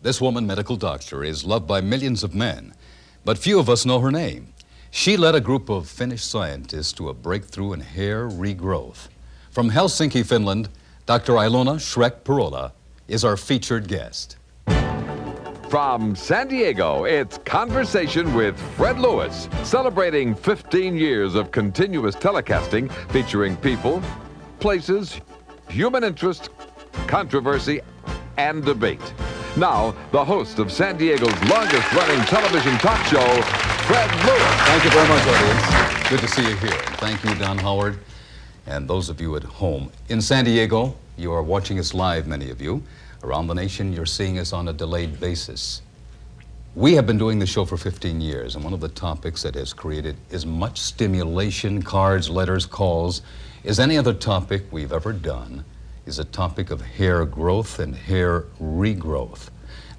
This woman, medical doctor, is loved by millions of men, but few of us know her name. She led a group of Finnish scientists to a breakthrough in hair regrowth. From Helsinki, Finland, Dr. Dr Purola is our featured guest. From San Diego, it's Conversation with Fred Lewis, celebrating 15 years of continuous telecasting featuring people, places, human interest, controversy, and debate. Now, the host of San Diego's longest-running television talk show, Fred Lewis. Thank you very much, audience. Good to see you here. Thank you, Don Howard, and those of you at home. In San Diego, you are watching us live, many of you. Around the nation, you're seeing us on a delayed basis. We have been doing the show for 15 years, and one of the topics that has created as much stimulation, cards, letters, calls, as any other topic we've ever done is a topic of hair growth and hair regrowth.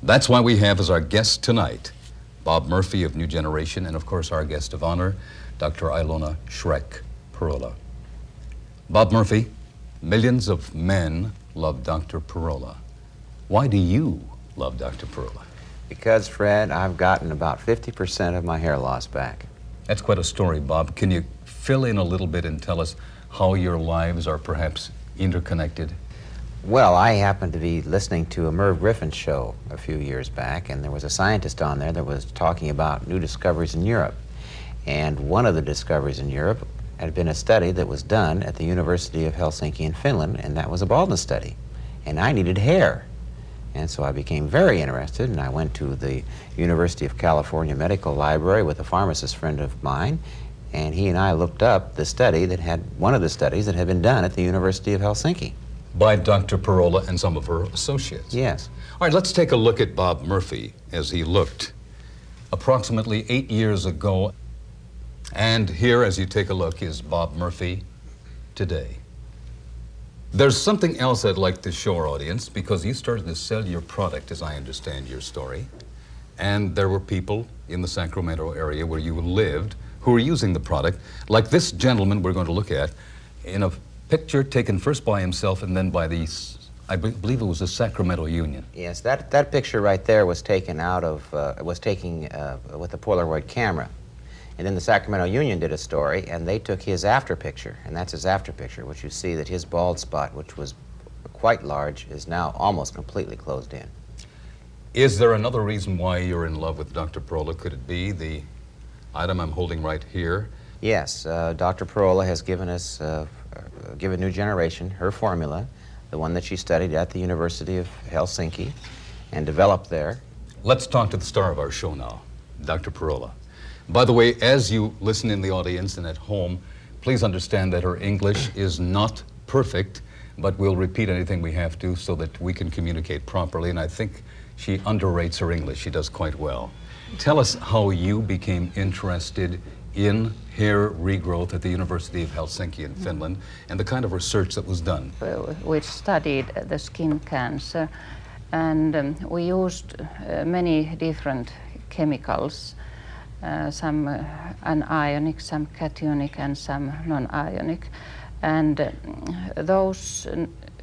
That's why we have as our guest tonight, Bob Murphy of New Generation, and of course our guest of honor, Dr. Dr Purola. Bob Murphy, millions of men love Dr. Purola. Why do you love Dr. Purola? Because, Fred, I've gotten about 50% of my hair loss back. That's quite a story, Bob. Can you fill in a little bit and tell us how your lives are perhaps interconnected? Well, I happened to be listening to a Merv Griffin show a few years back, and there was a scientist on there that was talking about new discoveries in Europe. And one of the discoveries in Europe had been a study that was done at the University of Helsinki in Finland, and that was a baldness study. And I needed hair. And so I became very interested, and I went to the University of California Medical Library with a pharmacist friend of mine, and he and I looked up the study that had, one of the studies that had been done at the University of Helsinki. By Dr. Purola and some of her associates. Yes. All right, let's take a look at Bob Murphy as he looked approximately 8 years ago. And here, as you take a look, is Bob Murphy today. There's something else I'd like to show our audience, because you started to sell your product, as I understand your story, and there were people in the Sacramento area where you lived who were using the product, like this gentleman we're going to look at, in a picture taken first by himself and then by the, I believe it was the Sacramento Union. Yes, that picture right there was taken out of, with a Polaroid camera. And then the Sacramento Union did a story, and they took his after picture, and that's his after picture, which you see that his bald spot, which was quite large, is now almost completely closed in. Is there another reason why you're in love with Dr. Purola? Could it be the item I'm holding right here? Yes, Dr. Purola has given us, given New Generation her formula, the one that she studied at the University of Helsinki and developed there. Let's talk to the star of our show now, Dr. Purola. By the way, as you listen in the audience and at home, please understand that her English is not perfect, but we'll repeat anything we have to so that we can communicate properly, and I think she underrates her English. She does quite well. Tell us how you became interested in hair regrowth at the University of Helsinki in Finland and the kind of research that was done. We studied the skin cancer, and we used many different chemicals. Some anionic, some cationic, and some non-ionic. And those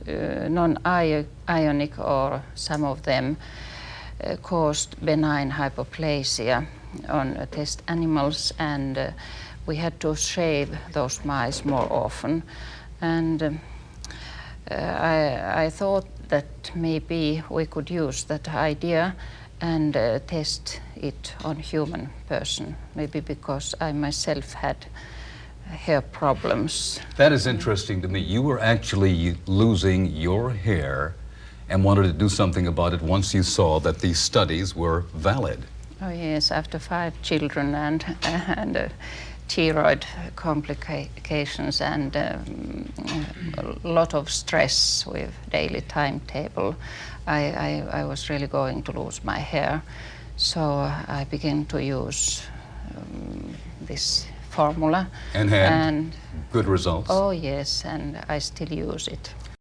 non-ionic, or some of them, caused benign hypoplasia on test animals, and we had to shave those mice more often. And I thought that maybe we could use that idea and test it on human person, maybe because I myself had hair problems. That is interesting to me. You were actually losing your hair and wanted to do something about it once you saw that these studies were valid. Oh yes, after 5 children and thyroid complications and a lot of stress with daily timetable, I was really going to lose my hair. So I began to use this formula. And had good results? Oh yes, and I still use it.